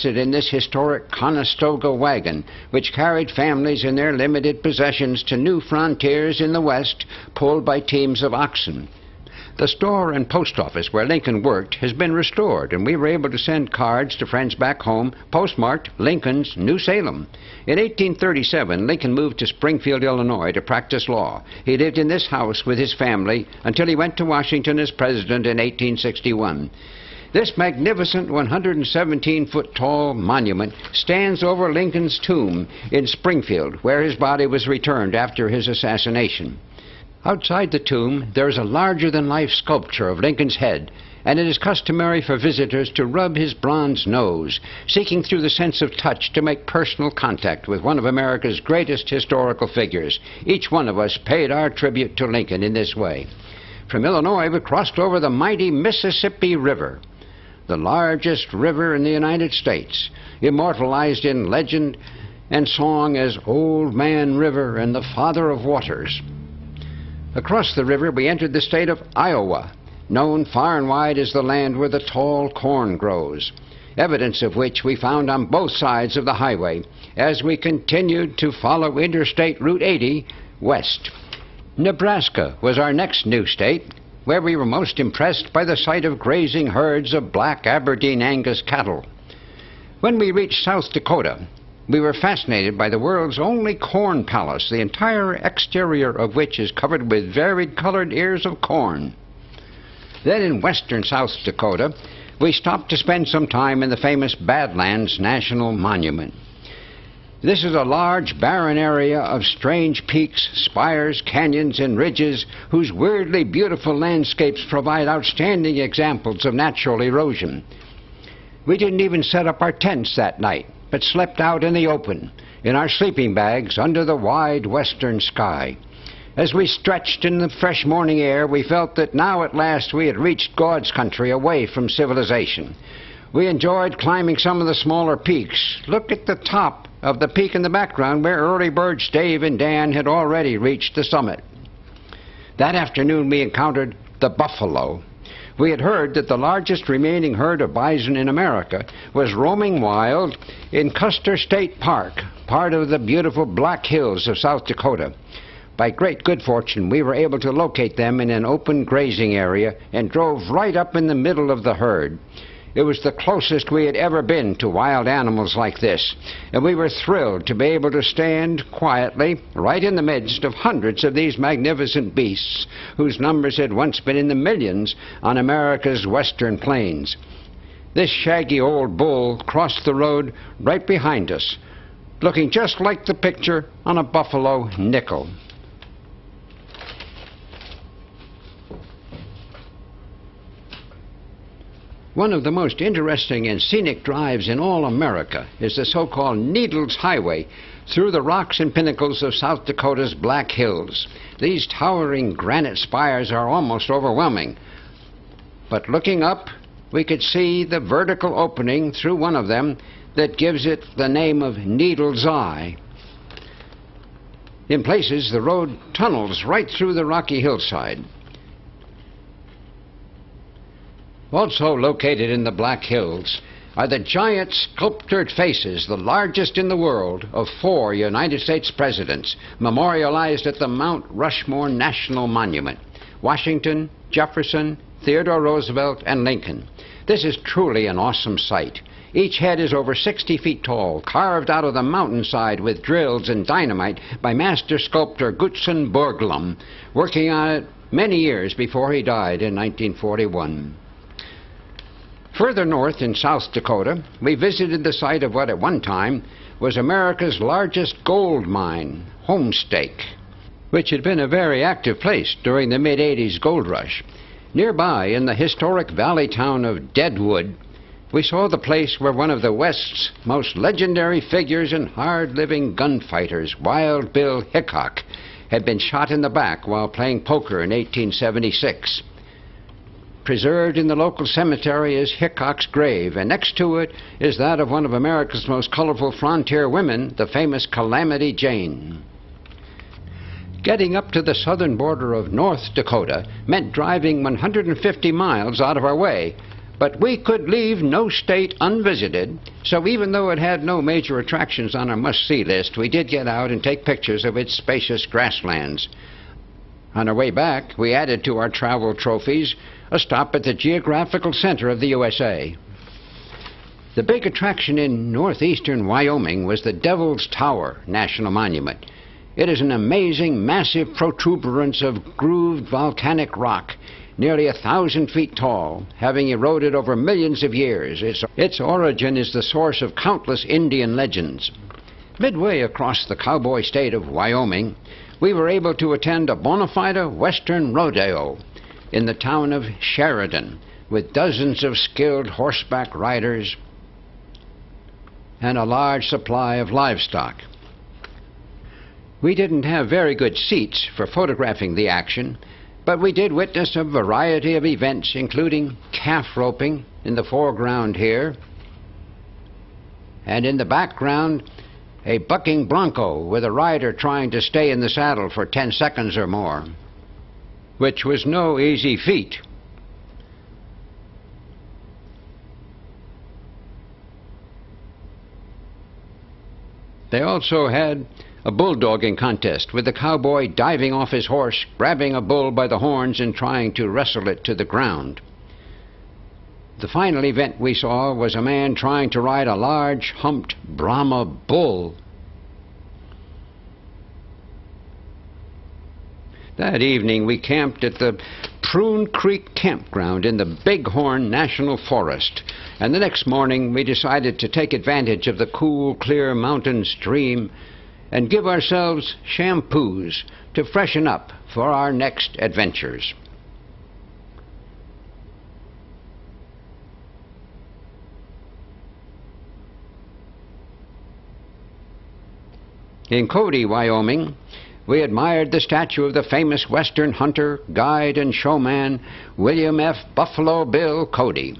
in this historic Conestoga wagon, which carried families and their limited possessions to new frontiers in the West, pulled by teams of oxen. The store and post office where Lincoln worked has been restored, and we were able to send cards to friends back home, postmarked Lincoln's New Salem. In 1837, Lincoln moved to Springfield, Illinois to practice law. He lived in this house with his family until he went to Washington as president in 1861. This magnificent 117-foot-tall monument stands over Lincoln's tomb in Springfield, where his body was returned after his assassination. Outside the tomb, there is a larger-than-life sculpture of Lincoln's head, and it is customary for visitors to rub his bronze nose, seeking through the sense of touch to make personal contact with one of America's greatest historical figures. Each one of us paid our tribute to Lincoln in this way. From Illinois, we crossed over the mighty Mississippi River, the largest river in the United States, immortalized in legend and song as Old Man River and the Father of Waters. Across the river, we entered the state of Iowa, known far and wide as the land where the tall corn grows, evidence of which we found on both sides of the highway as we continued to follow Interstate Route 80 west. Nebraska was our next new state, where we were most impressed by the sight of grazing herds of black Aberdeen Angus cattle. When we reached South Dakota, we were fascinated by the world's only corn palace, the entire exterior of which is covered with varied-colored ears of corn. Then in western South Dakota, we stopped to spend some time in the famous Badlands National Monument. This is a large, barren area of strange peaks, spires, canyons, and ridges whose weirdly beautiful landscapes provide outstanding examples of natural erosion. We didn't even set up our tents that night, but slept out in the open, in our sleeping bags under the wide western sky. As we stretched in the fresh morning air, we felt that now at last we had reached God's country away from civilization. We enjoyed climbing some of the smaller peaks. Look at the top of the peak in the background where early birds Dave and Dan had already reached the summit. That afternoon we encountered the buffalo. We had heard that the largest remaining herd of bison in America was roaming wild in Custer State Park, part of the beautiful Black Hills of South Dakota. By great good fortune, we were able to locate them in an open grazing area and drove right up in the middle of the herd. It was the closest we had ever been to wild animals like this, and we were thrilled to be able to stand quietly right in the midst of hundreds of these magnificent beasts, whose numbers had once been in the millions on America's western plains. This shaggy old bull crossed the road right behind us, looking just like the picture on a buffalo nickel. One of the most interesting and scenic drives in all America is the so-called Needles Highway through the rocks and pinnacles of South Dakota's Black Hills. These towering granite spires are almost overwhelming, but looking up, we could see the vertical opening through one of them that gives it the name of Needles Eye. In places, the road tunnels right through the rocky hillside. Also located in the Black Hills are the giant sculptured faces, the largest in the world, of 4 United States presidents, memorialized at the Mount Rushmore National Monument: Washington, Jefferson, Theodore Roosevelt, and Lincoln. This is truly an awesome sight. Each head is over 60 feet tall, carved out of the mountainside with drills and dynamite by master sculptor Gutzon Borglum, working on it many years before he died in 1941. Further north in South Dakota, we visited the site of what at one time was America's largest gold mine, Homestake, which had been a very active place during the mid-'80s gold rush. Nearby, in the historic valley town of Deadwood, we saw the place where one of the West's most legendary figures and hard-living gunfighters, Wild Bill Hickok, had been shot in the back while playing poker in 1876. Preserved in the local cemetery is Hickok's grave, and next to it is that of one of America's most colorful frontier women, the famous Calamity Jane. Getting up to the southern border of North Dakota meant driving 150 miles out of our way, But we could leave no state unvisited, so even though it had no major attractions on our must-see list, we did get out and take pictures of its spacious grasslands. On our way back, we added to our travel trophies a stop at the geographical center of the USA. The big attraction in northeastern Wyoming was the Devil's Tower National Monument. It is an amazing, massive protuberance of grooved volcanic rock, nearly 1,000 feet tall, having eroded over millions of years. Its origin is the source of countless Indian legends. Midway across the cowboy state of Wyoming, we were able to attend a bona fide Western rodeo in the town of Sheridan, with dozens of skilled horseback riders and a large supply of livestock. We didn't have very good seats for photographing the action, but we did witness a variety of events, including calf roping in the foreground here, and in the background, a bucking bronco with a rider trying to stay in the saddle for 10 seconds or more, which was no easy feat. They also had a bulldogging contest, with the cowboy diving off his horse, grabbing a bull by the horns and trying to wrestle it to the ground. The final event we saw was a man trying to ride a large, humped Brahma bull. That evening we camped at the Prune Creek Campground in the Bighorn National Forest, and the next morning we decided to take advantage of the cool, clear mountain stream and give ourselves shampoos to freshen up for our next adventures. In Cody, Wyoming, we admired the statue of the famous Western hunter, guide, and showman William F. Buffalo Bill Cody.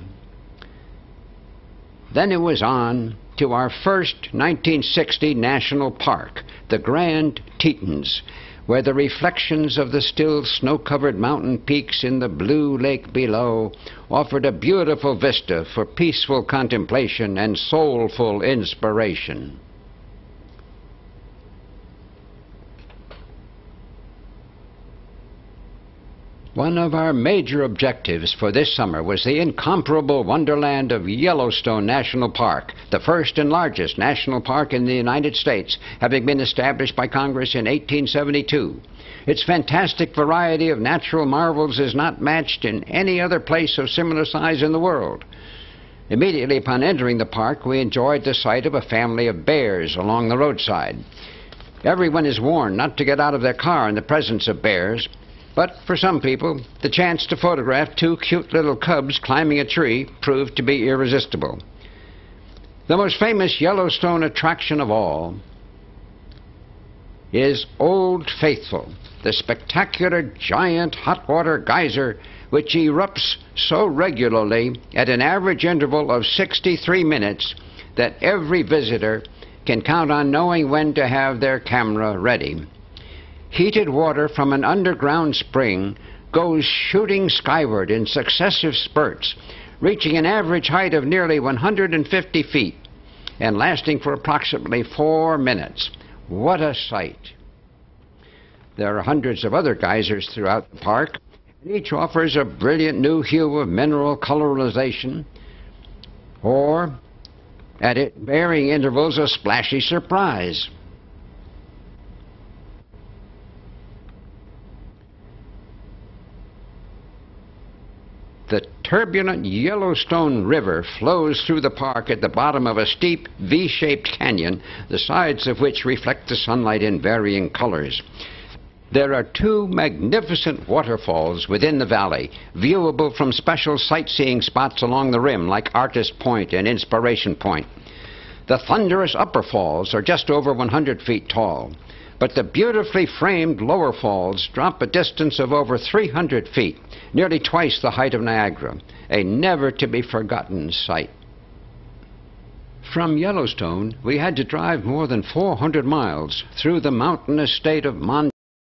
Then it was on to our first 1960 national park, the Grand Tetons, where the reflections of the still snow-covered mountain peaks in the blue lake below offered a beautiful vista for peaceful contemplation and soulful inspiration. One of our major objectives for this summer was the incomparable wonderland of Yellowstone National Park, the first and largest national park in the United States, having been established by Congress in 1872. Its fantastic variety of natural marvels is not matched in any other place of similar size in the world. Immediately upon entering the park, we enjoyed the sight of a family of bears along the roadside. Everyone is warned not to get out of their car in the presence of bears, but for some people, the chance to photograph two cute little cubs climbing a tree proved to be irresistible. The most famous Yellowstone attraction of all is Old Faithful, the spectacular giant hot water geyser which erupts so regularly at an average interval of 63 minutes that every visitor can count on knowing when to have their camera ready. Heated water from an underground spring goes shooting skyward in successive spurts, reaching an average height of nearly 150 feet and lasting for approximately 4 minutes. What a sight! There are hundreds of other geysers throughout the park, and each offers a brilliant new hue of mineral colorization, or, at varying intervals, a splashy surprise. The turbulent Yellowstone River flows through the park at the bottom of a steep V-shaped canyon, the sides of which reflect the sunlight in varying colors. There are two magnificent waterfalls within the valley, viewable from special sightseeing spots along the rim like Artist Point and Inspiration Point. The thunderous upper falls are just over 100 feet tall, but the beautifully framed lower falls drop a distance of over 300 feet, nearly twice the height of Niagara, a never-to-be-forgotten sight. From Yellowstone, we had to drive more than 400 miles through the mountainous state of Montana.